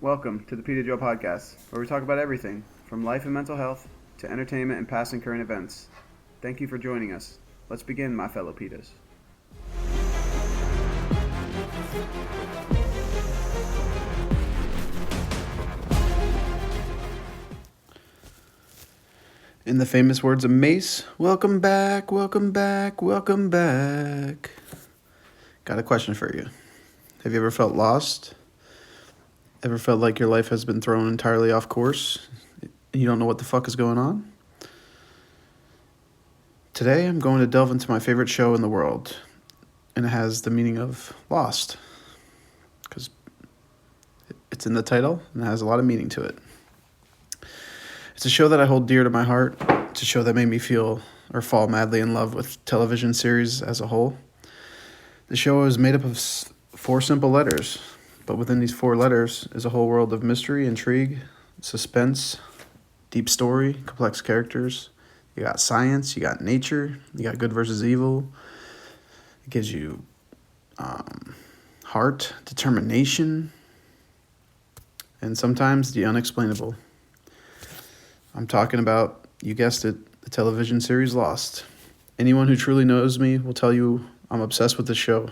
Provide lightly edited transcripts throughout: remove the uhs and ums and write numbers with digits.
Welcome to the Peter Joe Podcast, where we talk about everything from life and mental health to entertainment and past and current events. Thank you for joining us. Let's begin, my fellow Peters. In the famous words of Mace, welcome back, welcome back, welcome back. Got a question for you. Have you ever felt lost? Ever felt like your life has been thrown entirely off course and you don't know what the fuck is going on? Today I'm going to delve into my favorite show in the world, and it has the meaning of lost, because it's in the title and it has a lot of meaning to it. It's a show that I hold dear to my heart. It's a show that made me feel or fall madly in love with television series as a whole. The show is made up of 4 simple letters, but within these 4 letters is a whole world of mystery, intrigue, suspense, deep story, complex characters. You got science, you got nature, you got good versus evil. It gives you heart, determination, and sometimes the unexplainable. I'm talking about, you guessed it, the television series Lost. Anyone who truly knows me will tell you I'm obsessed with the show.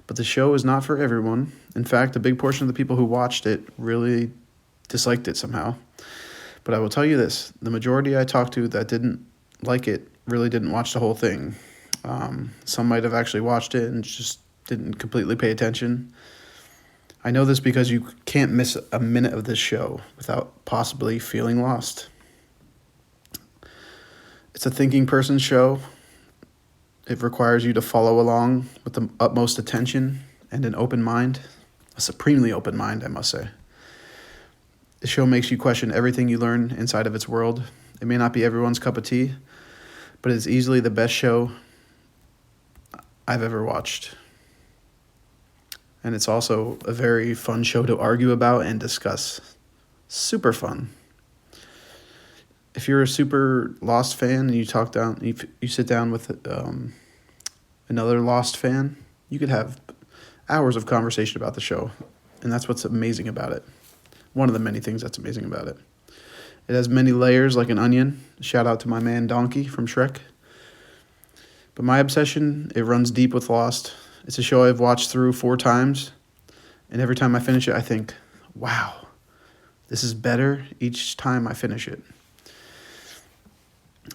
But the show is not for everyone. In fact, a big portion of the people who watched it really disliked it somehow. But I will tell you this, the majority I talked to that didn't like it really didn't watch the whole thing. Some might have actually watched it and just didn't completely pay attention. I know this because you can't miss a minute of this show without possibly feeling lost. It's a thinking person's show. It requires you to follow along with the utmost attention and an open mind, a supremely open mind, I must say. The show makes you question everything you learn inside of its world. It may not be everyone's cup of tea, but it's easily the best show I've ever watched. And it's also a very fun show to argue about and discuss. Super fun. If you're a super Lost fan and you sit down with another Lost fan, you could have hours of conversation about the show. And that's what's amazing about it. One of the many things that's amazing about it. It has many layers like an onion. Shout out to my man Donkey from Shrek. But my obsession, it runs deep with Lost. It's a show I've watched through 4 times. And every time I finish it, I think, wow, this is better each time I finish it.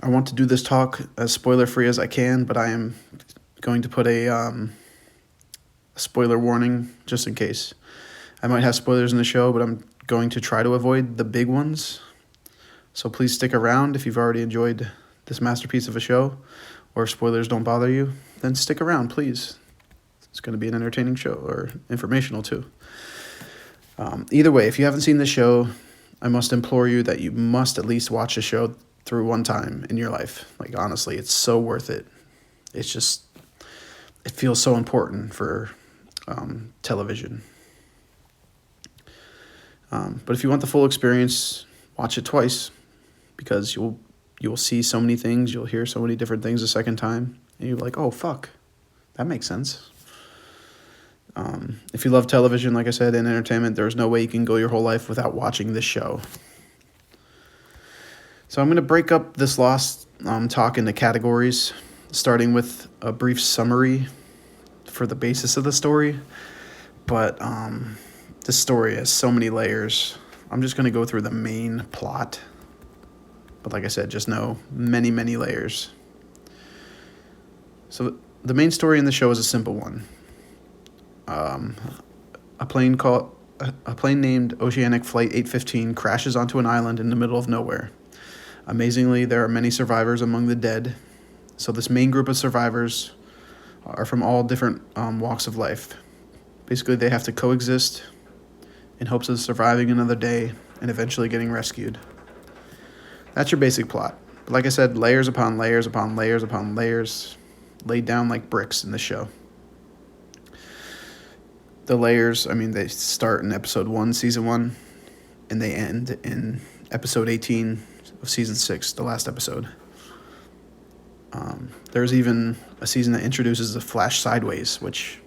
I want to do this talk as spoiler-free as I can, but I am going to put a spoiler warning just in case. I might have spoilers in the show, but I'm going to try to avoid the big ones. So please stick around if you've already enjoyed this masterpiece of a show, or if spoilers don't bother you, then stick around, please. It's going to be an entertaining show, or informational too. Either way, if you haven't seen the show, I must implore you that you must at least watch the show through one time in your life. Like, honestly, it's so worth it. It's just, it feels so important for television. But if you want the full experience, watch it twice, because you'll see so many things, you'll hear so many different things a second time, and you're like, oh, fuck, that makes sense. If you love television, like I said, and entertainment, there's no way you can go your whole life without watching this show. So I'm going to break up this Lost talk into categories, starting with a brief summary for the basis of the story. But this story has so many layers. I'm just going to go through the main plot. But like I said, just know many, many layers. So the main story in the show is a simple one. A plane named Oceanic Flight 815 crashes onto an island in the middle of nowhere. Amazingly, there are many survivors among the dead. So this main group of survivors are from all different walks of life. Basically, they have to coexist in hopes of surviving another day and eventually getting rescued. That's your basic plot. But like I said, layers upon layers upon layers upon layers laid down like bricks in the show. The layers, they start in episode 1, season 1, and they end in episode 18 of season 6, the last episode. There's even a season that introduces the Flash Sideways, which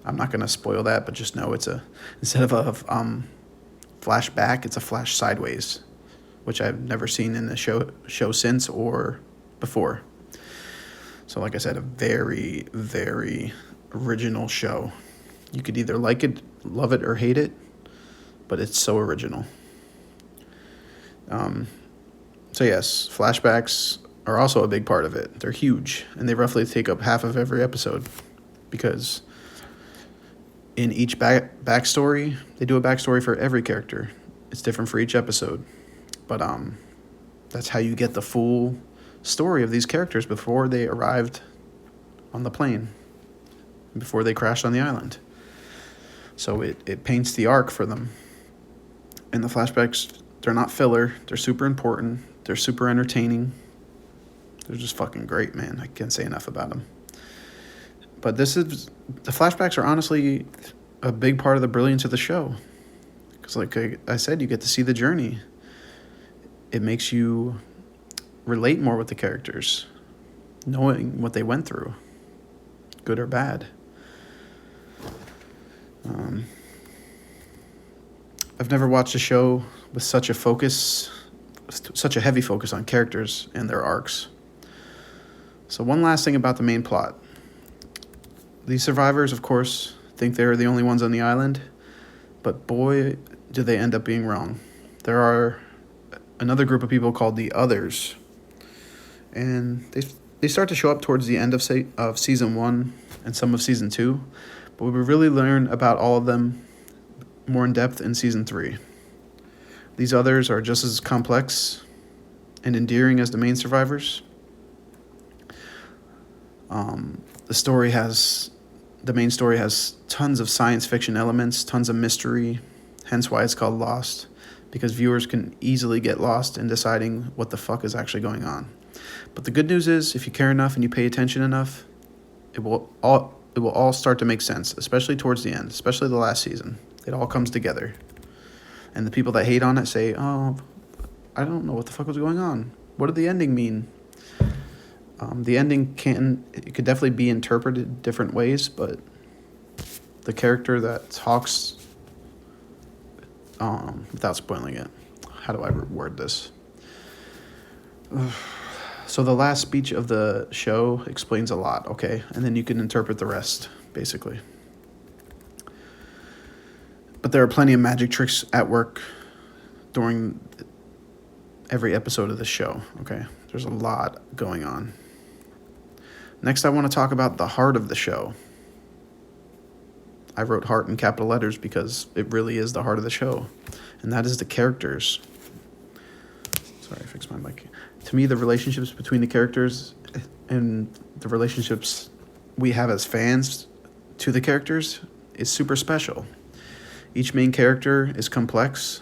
I'm not going to spoil that, but just know it's instead of a flash back, it's a flash sideways, which I've never seen in the show since or before. So like I said, a very, very original show. You could either like it, love it, or hate it, but it's so original. So yes, flashbacks are also a big part of it. They're huge, and they roughly take up half of every episode, because in each backstory, they do a backstory for every character. It's different for each episode, but that's how you get the full story of these characters before they arrived on the plane, before they crashed on the island. So it paints the arc for them. And the flashbacks, they're not filler. They're super important. They're super entertaining. They're just fucking great, man. I can't say enough about them. But the flashbacks are honestly a big part of the brilliance of the show. Because like I said, you get to see the journey. It makes you relate more with the characters, knowing what they went through, good or bad. I've never watched a show with such a heavy focus on characters and their arcs. So one last thing about the main plot. These survivors, of course, think they're the only ones on the island, but boy, do they end up being wrong. There are another group of people called the Others, and they start to show up towards the end of Season 1 and some of Season 2, but we really learn about all of them more in depth in Season 3. These Others are just as complex and endearing as the main survivors. The main story has tons of science fiction elements, tons of mystery, hence why it's called Lost, because viewers can easily get lost in deciding what the fuck is actually going on. But the good news is, if you care enough and you pay attention enough, it will all start to make sense, especially towards the end, especially the last season. It all comes together. And the people that hate on it say, oh, I don't know what the fuck was going on. What did the ending mean? The ending could definitely be interpreted different ways, but the character that talks, without spoiling it, how do I word this? So the last speech of the show explains a lot, okay? And then you can interpret the rest, basically. But there are plenty of magic tricks at work during every episode of the show, okay? There's a lot going on. Next, I want to talk about the heart of the show. I wrote heart in capital letters because it really is the heart of the show, and that is the characters. Sorry, I fixed my mic. To me, the relationships between the characters and the relationships we have as fans to the characters is super special. Each main character is complex.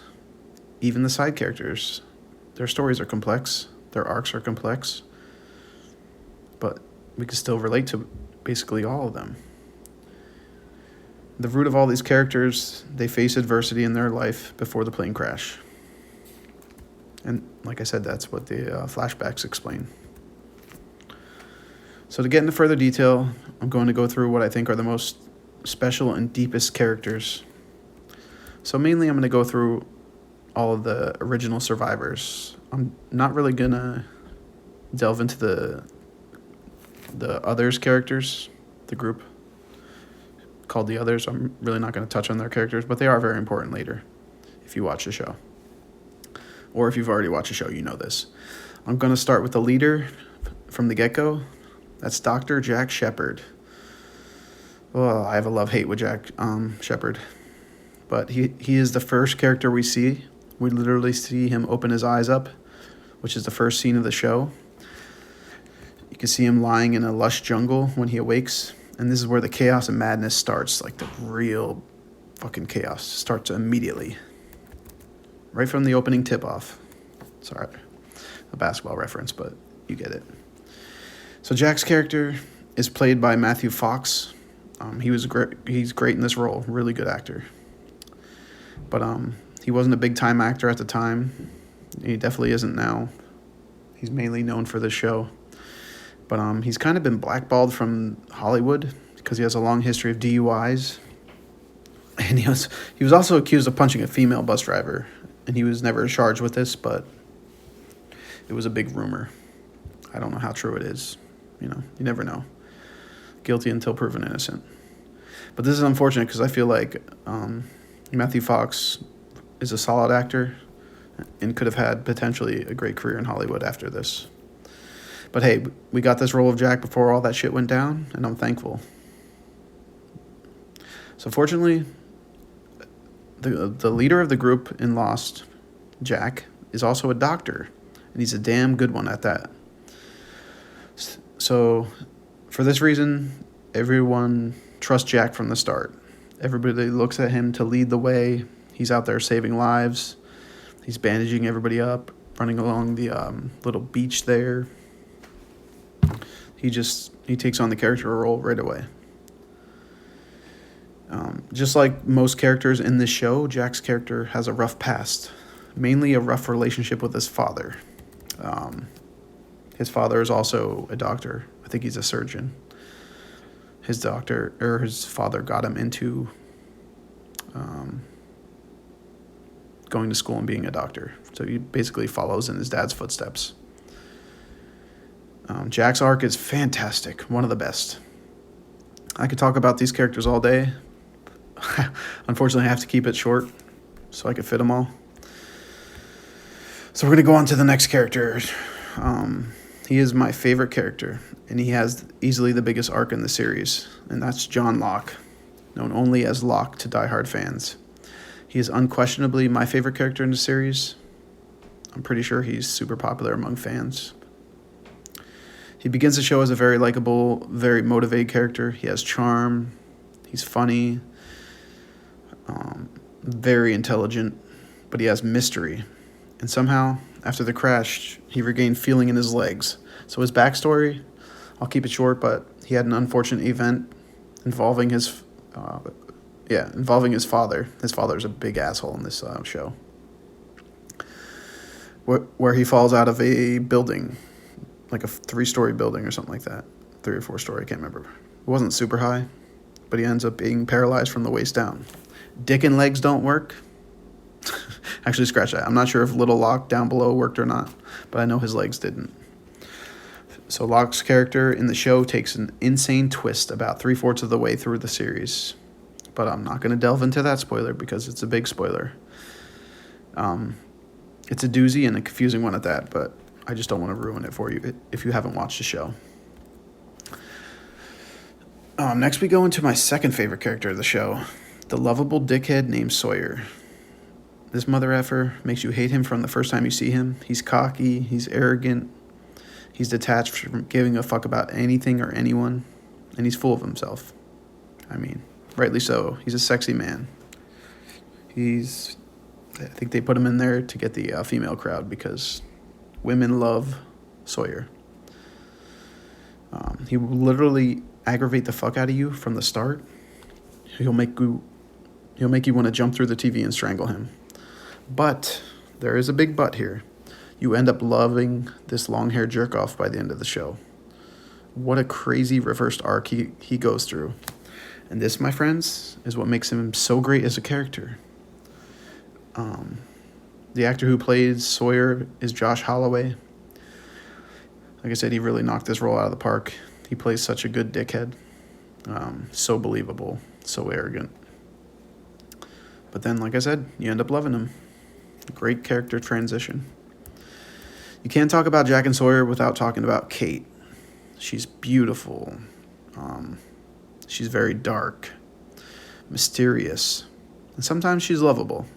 Even the side characters, their stories are complex. Their arcs are complex. But we can still relate to basically all of them. The root of all these characters, they face adversity in their life before the plane crash. And like I said, that's what the flashbacks explain. So to get into further detail, I'm going to go through what I think are the most special and deepest characters. So mainly I'm going to go through all of the original survivors. I'm not really going to delve into the Others characters, the group called the Others. I'm really not going to touch on their characters, but they are very important later if you watch the show. Or if you've already watched the show, you know this. I'm going to start with the leader from the get-go. That's Dr. Jack Shephard. Oh, I have a love-hate with Jack Shephard. But he is the first character we see. We literally see him open his eyes up, which is the first scene of the show. You can see him lying in a lush jungle when he awakes. And this is where the chaos and madness starts. Like the real fucking chaos starts immediately. Right from the opening tip-off. Sorry, a basketball reference, but you get it. So Jack's character is played by Matthew Fox. He's great in this role. Really good actor. But he wasn't a big-time actor at the time. He definitely isn't now. He's mainly known for this show. But he's kind of been blackballed from Hollywood because he has a long history of DUIs. And he was also accused of punching a female bus driver, and he was never charged with this, but it was a big rumor. I don't know how true it is. You never know. Guilty until proven innocent. But this is unfortunate because I feel like Matthew Fox is a solid actor and could have had potentially a great career in Hollywood after this. But hey, we got this role of Jack before all that shit went down, and I'm thankful. So fortunately, the leader of the group in Lost, Jack, is also a doctor, and he's a damn good one at that. So for this reason, everyone trusts Jack from the start. Everybody looks at him to lead the way. He's out there saving lives. He's bandaging everybody up, running along the little beach there. He takes on the character role right away. Just like most characters in this show, Jack's character has a rough past, mainly a rough relationship with his father. His father is also a doctor. I think he's a surgeon. His father got him into going to school and being a doctor. So he basically follows in his dad's footsteps. Jack's arc is fantastic, one of the best. I could talk about these characters all day. Unfortunately, I have to keep it short so I could fit them all. So we're going to go on to the next character. He is my favorite character, and he has easily the biggest arc in the series, and that's John Locke, known only as Locke to diehard fans. He is unquestionably my favorite character in the series. I'm pretty sure he's super popular among fans. He begins the show as a very likable, very motivated character. He has charm. He's funny. Very intelligent. But he has mystery. And somehow, after the crash, he regained feeling in his legs. So his backstory, I'll keep it short, but he had an unfortunate event involving his father. His father's a big asshole in this show. Where he falls out of a building, like a 3-story building or something like that. 3 or 4-story, I can't remember. It wasn't super high, but he ends up being paralyzed from the waist down. Dick and legs don't work. Actually, scratch that. I'm not sure if Little Locke down below worked or not, but I know his legs didn't. So Locke's character in the show takes an insane twist about 3/4 of the way through the series. But I'm not going to delve into that spoiler because it's a big spoiler. It's a doozy and a confusing one at that, but I just don't want to ruin it for you if you haven't watched the show. Next, we go into my second favorite character of the show, the lovable dickhead named Sawyer. This mother effer makes you hate him from the first time you see him. He's cocky, he's arrogant, he's detached from giving a fuck about anything or anyone, and he's full of himself. I mean, rightly so. He's a sexy man. I think they put him in there to get the female crowd because women love Sawyer. He will literally aggravate the fuck out of you from the start. He'll make you want to jump through the TV and strangle him. But there is a big but here. You end up loving this long-haired jerk-off by the end of the show. What a crazy reversed arc he goes through. And this, my friends, is what makes him so great as a character. The actor who plays Sawyer is Josh Holloway. Like I said, he really knocked this role out of the park. He plays such a good dickhead. So believable, so arrogant. But then, like I said, you end up loving him. Great character transition. You can't talk about Jack and Sawyer without talking about Kate. She's beautiful. She's very dark, mysterious, and sometimes she's lovable.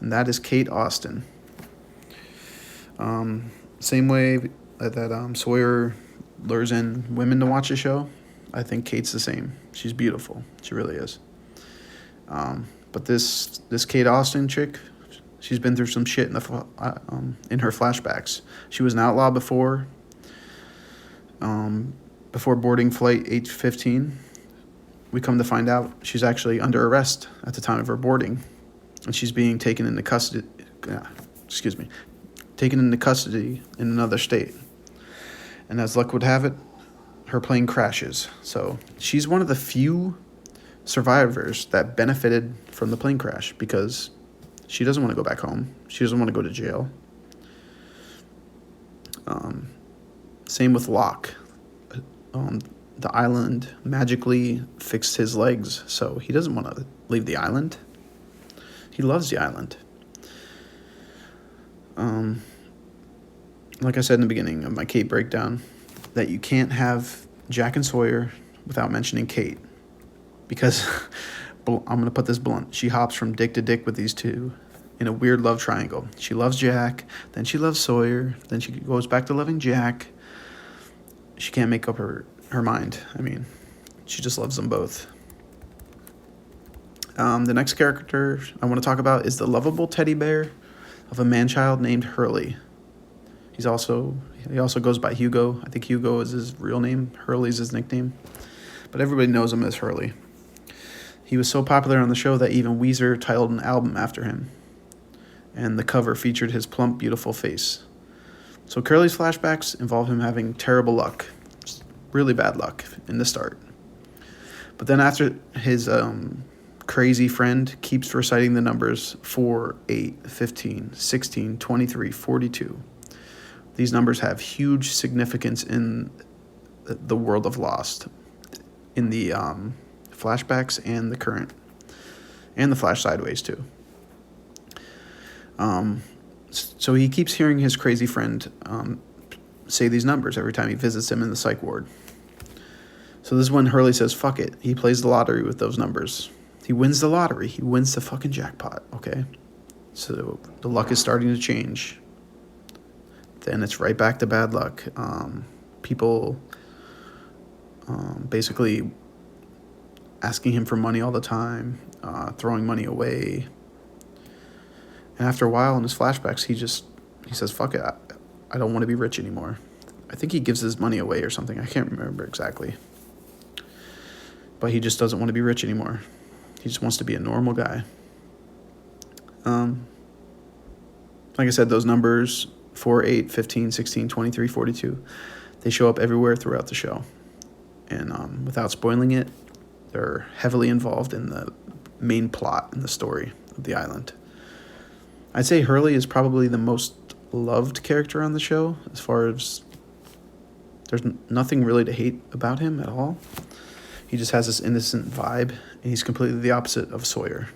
And that is Kate Austin. Same way that Sawyer lures in women to watch the show, I think Kate's the same. She's beautiful. She really is. But this Kate Austin chick, she's been through some shit in her flashbacks. She was an outlaw before boarding flight 815. We come to find out she's actually under arrest at the time of her boarding, and she's being taken into custody. Taken into custody in another state. And as luck would have it, her plane crashes. So she's one of the few survivors that benefited from the plane crash because she doesn't want to go back home. She doesn't want to go to jail. Same with Locke. The island magically fixed his legs, so he doesn't want to leave the island. He loves the island. Like I said in the beginning of my Kate breakdown, that you can't have Jack and Sawyer without mentioning Kate. Because, I'm going to put this blunt, she hops from dick to dick with these two in a weird love triangle. She loves Jack, then she loves Sawyer, then she goes back to loving Jack. She can't make up her mind. I mean, she just loves them both. The next character I want to talk about is the lovable teddy bear of a man-child named Hurley. He also goes by Hugo. I think Hugo is his real name. Hurley's his nickname. But everybody knows him as Hurley. He was so popular on the show that even Weezer titled an album after him. And the cover featured his plump, beautiful face. So Curly's flashbacks involve him having terrible luck. Really bad luck in the start. But then after his crazy friend keeps reciting the numbers 4, 8, 15, 16, 23, 42. These numbers have huge significance in the world of Lost. In the flashbacks and the current. And the flash sideways too. So he keeps hearing his crazy friend say these numbers every time he visits him in the psych ward. So this is when Hurley says, fuck it. He plays the lottery with those numbers. He wins the lottery. He wins the fucking jackpot, okay? So the luck is starting to change. Then it's right back to bad luck. People basically asking him for money all the time, throwing money away. And after a while in his flashbacks, he says, fuck it, I don't want to be rich anymore. I think he gives his money away or something. I can't remember exactly. But he just doesn't want to be rich anymore. He just wants to be a normal guy. Like I said, those numbers, 4, 8, 15, 16, 23, 42, they show up everywhere throughout the show. And without spoiling it, they're heavily involved in the main plot and the story of the island. I'd say Hurley is probably the most loved character on the show, as far as there's nothing really to hate about him at all. He just has this innocent vibe, and he's completely the opposite of Sawyer.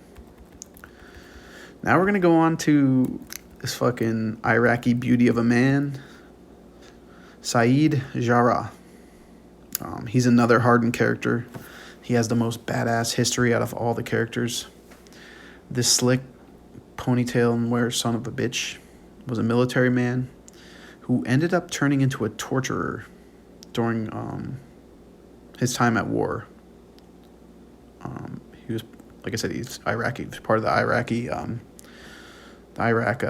Now we're going to go on to this fucking Iraqi beauty of a man, Sayid Jarrah. He's another hardened character. He has the most badass history out of all the characters. This slick ponytail and wear son of a bitch was a military man who ended up turning into a torturer during his time at war. He was, like I said, he's Iraqi. He's part of the Iraq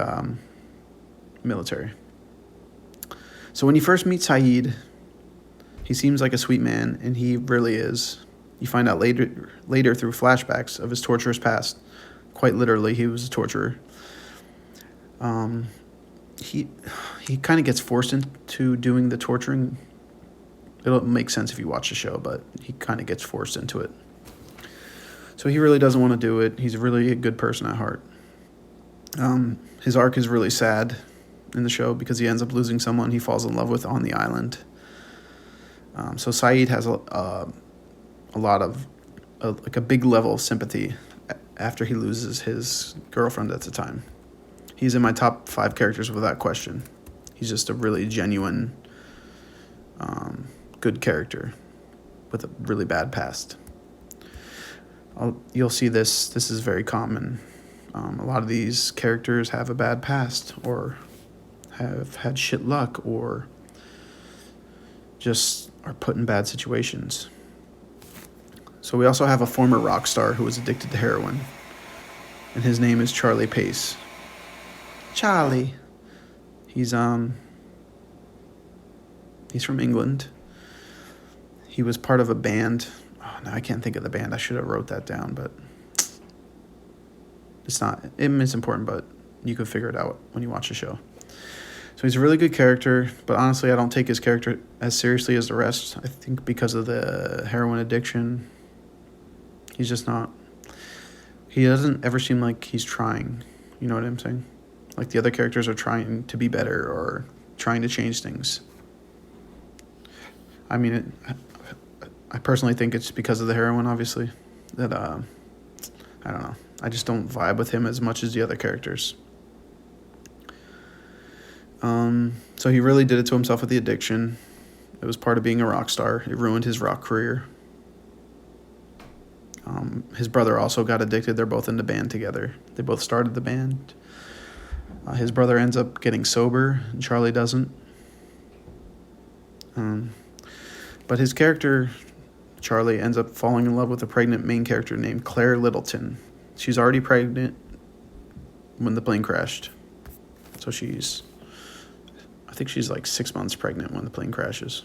military. So when you first meet Sayid, he seems like a sweet man, and he really is. You find out later through flashbacks of his torturous past. Quite literally, he was a torturer. He kind of gets forced into doing the torturing. It'll make sense if you watch the show, but he kind of gets forced into it. So he really doesn't want to do it. He's really a good person at heart. His arc is really sad in the show because he ends up losing someone he falls in love with on the island. So Sayid has a lot of a big level of sympathy after he loses his girlfriend at the time. He's in my top 5 characters without question. He's just a really genuine, good character with a really bad past. You'll see this. This is very common. A lot of these characters have a bad past or have had shit luck or just are put in bad situations. So we also have a former rock star who was addicted to heroin, and his name is Charlie Pace. Charlie. He's from England. He was part of a band. Oh, no, I can't think of the band. I should have wrote that down, but it's important, but you can figure it out when you watch the show. So he's a really good character, but honestly, I don't take his character as seriously as the rest. I think because of the heroin addiction, He's just not. He doesn't ever seem like he's trying. You know what I'm saying? Like the other characters are trying to be better or trying to change things. I mean, I personally think it's because of the heroin, obviously, that, I don't know. I just don't vibe with him as much as the other characters. So he really did it to himself with the addiction. It was part of being a rock star. It ruined his rock career. His brother also got addicted. They're both in the band together. They both started the band. His brother ends up getting sober, and Charlie doesn't. But his character, Charlie, ends up falling in love with a pregnant main character named Claire Littleton. She's already pregnant when the plane crashed. So I think she's like 6 months pregnant when the plane crashes.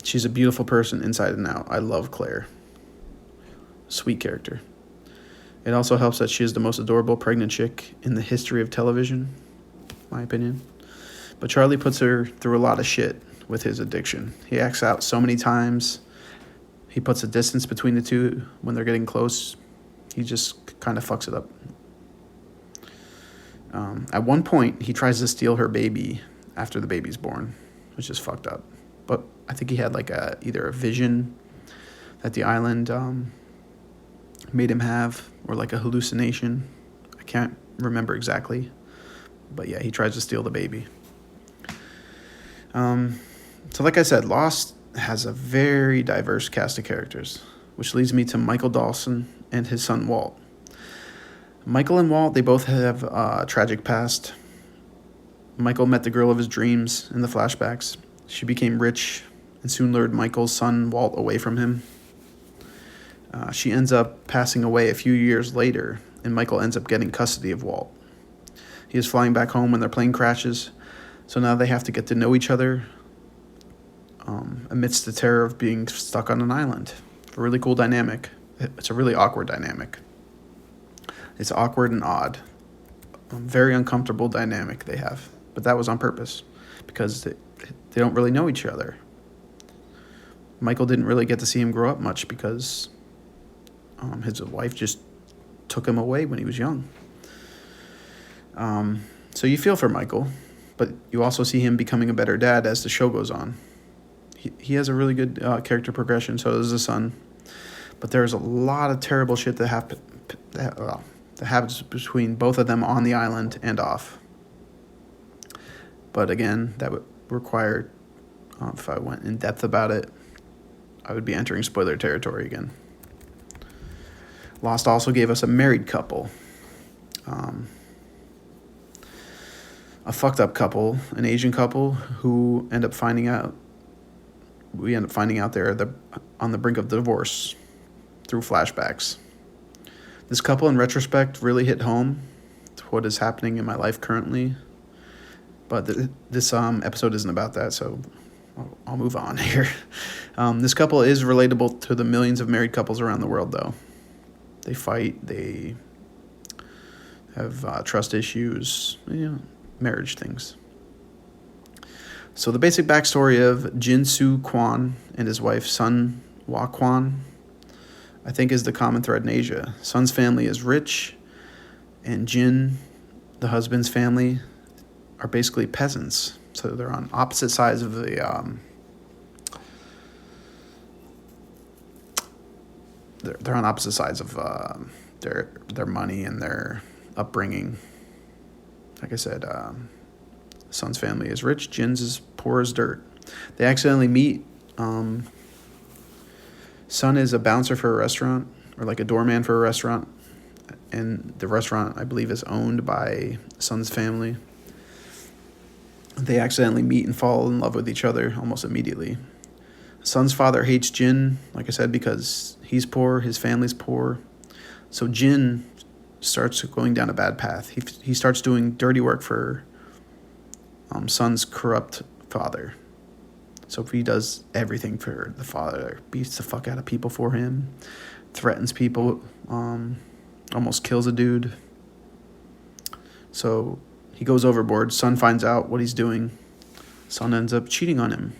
She's a beautiful person inside and out. I love Claire. Sweet character. It also helps that she is the most adorable pregnant chick in the history of television, in my opinion. But Charlie puts her through a lot of shit with his addiction. He acts out so many times. He puts a distance between the two when they're getting close. He just kind of fucks it up. At one point, he tries to steal her baby after the baby's born, which is fucked up. But I think he had like either a vision that the island made him have, or like a hallucination. I can't remember exactly. But yeah, he tries to steal the baby. So like I said, Lost has a very diverse cast of characters, which leads me to Michael Dawson and his son Walt. Michael and Walt, they both have a tragic past. Michael met the girl of his dreams in the flashbacks. She became rich and soon lured Michael's son Walt away from him. She ends up passing away a few years later, and Michael ends up getting custody of Walt. He is flying back home when their plane crashes, so now they have to get to know each other amidst the terror of being stuck on an island. A really cool dynamic. It's a really awkward dynamic. It's awkward and odd. A very uncomfortable dynamic they have. But that was on purpose, because they don't really know each other. Michael didn't really get to see him grow up much because his wife just took him away when he was young. So you feel for Michael, but you also see him becoming a better dad as the show goes on. He has a really good character progression, so does the son. But there's a lot of terrible shit that happens between both of them on the island and off. But again, that would require, if I went in depth about it, I would be entering spoiler territory again. Lost also gave us a married couple. A fucked up couple, an Asian couple who we end up finding out they're on the brink of divorce through flashbacks. This couple, in retrospect, really hit home to what is happening in my life currently. But this episode isn't about that, so I'll move on here. This couple is relatable to the millions of married couples around the world, though. They fight, they have trust issues, marriage things. So the basic backstory of Jin Soo Kwon and his wife Sun Hwa Kwon, I think, is the common thread in Asia. Sun's family is rich, and Jin, the husband's family, are basically peasants. So they're on opposite sides of the they're on opposite sides of their money and their upbringing. Like I said, Sun's family is rich, Jin's is poor as dirt. They accidentally meet. Sun is a bouncer for a restaurant, or like a doorman for a restaurant, and the restaurant, I believe, is owned by Sun's family. They accidentally meet and fall in love with each other almost immediately. Sun's father hates Jin, like I said, because he's poor, his family's poor. So Jin starts going down a bad path. He starts doing dirty work for Sun's corrupt father. So he does everything for the father, beats the fuck out of people for him, threatens people, almost kills a dude. So he goes overboard. Sun finds out what he's doing. Sun ends up cheating on him.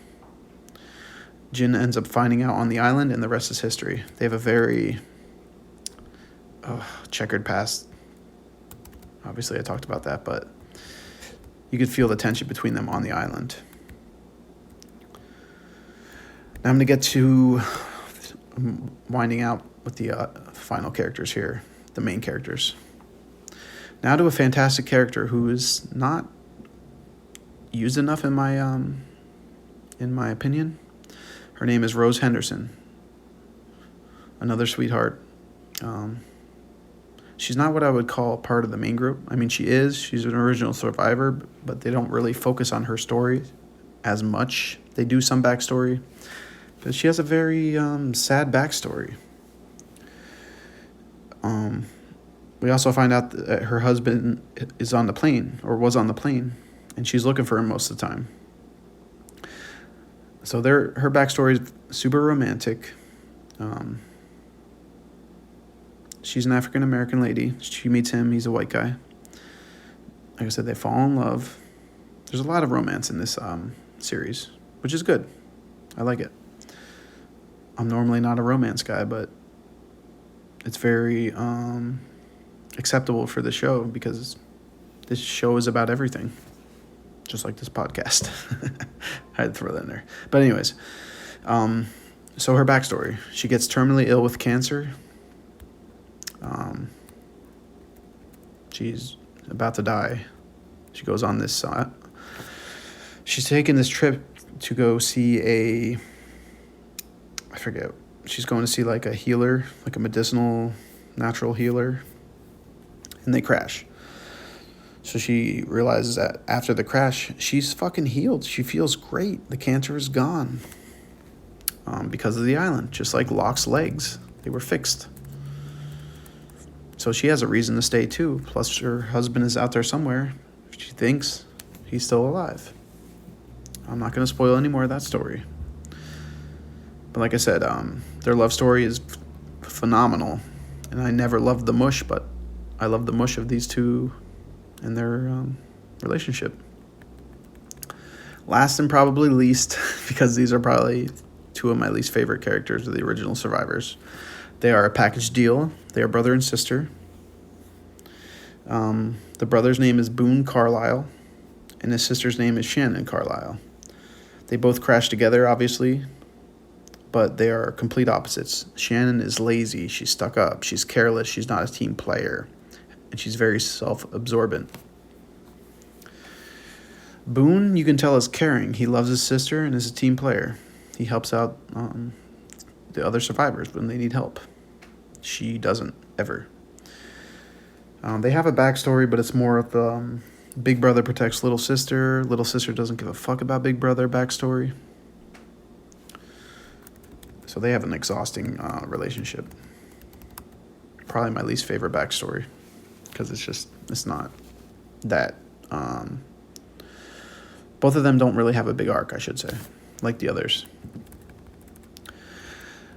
Jin ends up finding out on the island, and the rest is history. They have a very checkered past. Obviously, I talked about that, but you could feel the tension between them on the island. Now I'm going to get to winding out with the final characters here, the main characters. Now to a fantastic character who is not used enough in my opinion. Her name is Rose Henderson. Another sweetheart. She's not what I would call part of the main group. I mean, she is. She's an original survivor, but they don't really focus on her story as much. They do some backstory, but she has a very sad backstory. We also find out that her husband is on the plane, or was on the plane, and she's looking for him most of the time. So her backstory is super romantic. She's an African-American lady. She meets him. He's a white guy. Like I said, they fall in love. There's a lot of romance in this series, which is good. I like it. I'm normally not a romance guy, but it's very acceptable for the show because this show is about everything, just like this podcast. I had to throw that in there. But anyways, so her backstory. She gets terminally ill with cancer. She's about to die. She goes on this... she's taking this trip to go see I forget. She's going to see like a healer, like a medicinal, natural healer. And they crash. So she realizes that after the crash, she's fucking healed. She feels great. The cancer is gone. Because of the island. Just like Locke's legs. They were fixed. So she has a reason to stay too. Plus her husband is out there somewhere. She thinks he's still alive. I'm not going to spoil any more of that story. But like I said, their love story is phenomenal. And I never loved the mush, but I love the mush of these two and their relationship. Last and probably least, because these are probably two of my least favorite characters of the original survivors. They are a package deal. They are brother and sister. The brother's name is Boone Carlisle, and his sister's name is Shannon Carlisle. They both crash together, obviously, but they are complete opposites. Shannon is lazy. She's stuck up. She's careless. She's not a team player, and she's very self-absorbent. Boone, you can tell, is caring. He loves his sister and is a team player. He helps out the other survivors when they need help. She doesn't, ever. They have a backstory, but it's more of big brother protects little sister. Little sister doesn't give a fuck about big brother backstory. So they have an exhausting relationship. Probably my least favorite backstory. Because it's not that. Both of them don't really have a big arc, I should say. Like the others.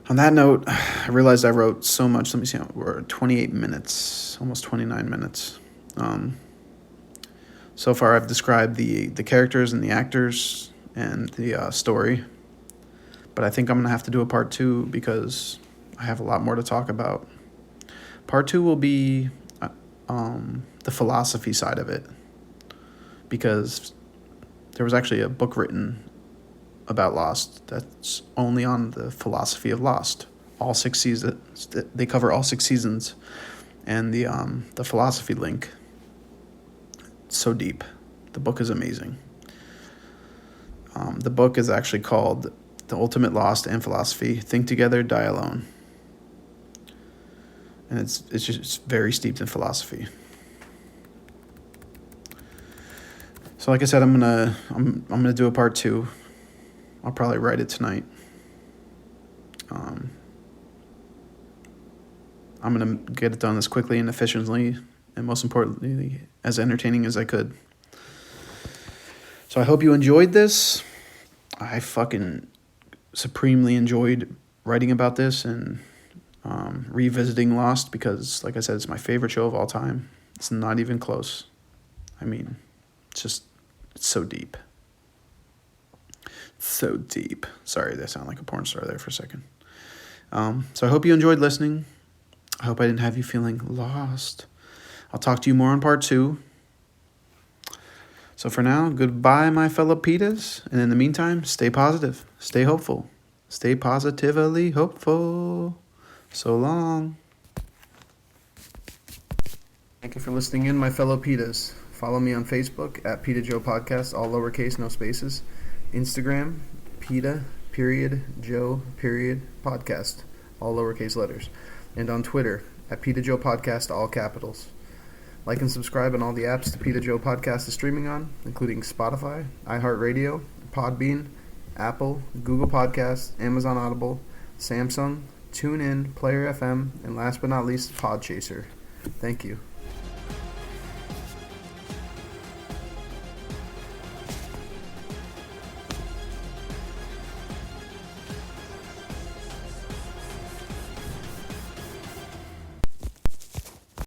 On that note, I realized I wrote so much. Let me see. We're 28 minutes, almost 29 minutes. So far, I've described the characters and the actors and the story. But I think I'm going to have to do a part 2 because I have a lot more to talk about. Part 2 will be the philosophy side of it. Because there was actually a book written about Lost that's only on the philosophy of Lost. All 6 seasons, they cover all 6 seasons, and the philosophy link. It's so deep. The book is amazing. The book is actually called The Ultimate Lost and Philosophy: Think Together, Die Alone. And it's just very steeped in philosophy. So like I said, I'm gonna do a part 2. I'll probably write it tonight. I'm gonna get it done as quickly and efficiently, and most importantly, as entertaining as I could. So I hope you enjoyed this. I fucking supremely enjoyed writing about this and revisiting Lost because, like I said, it's my favorite show of all time. It's not even close. I mean, it's so deep. So so deep. Sorry, that sounded like a porn star there for a second. So I hope you enjoyed listening. I hope I didn't have you feeling lost. I'll talk to you more on part 2. So for now, goodbye, my fellow Pitas. And in the meantime, stay positive, stay hopeful, stay positively hopeful. So long. Thank you for listening in, my fellow Pitas. Follow me on Facebook at Pita Joe Podcast, all lowercase, no spaces. Instagram, Pita, Joe, podcast, all lowercase letters. And on Twitter, at Pita Joe Podcast, all capitals. Like and subscribe on all the apps the Pita Joe Podcast is streaming on, including Spotify, iHeartRadio, Podbean, Apple, Google Podcasts, Amazon Audible, Samsung, TuneIn, Player FM, and last but not least, Podchaser. Thank you.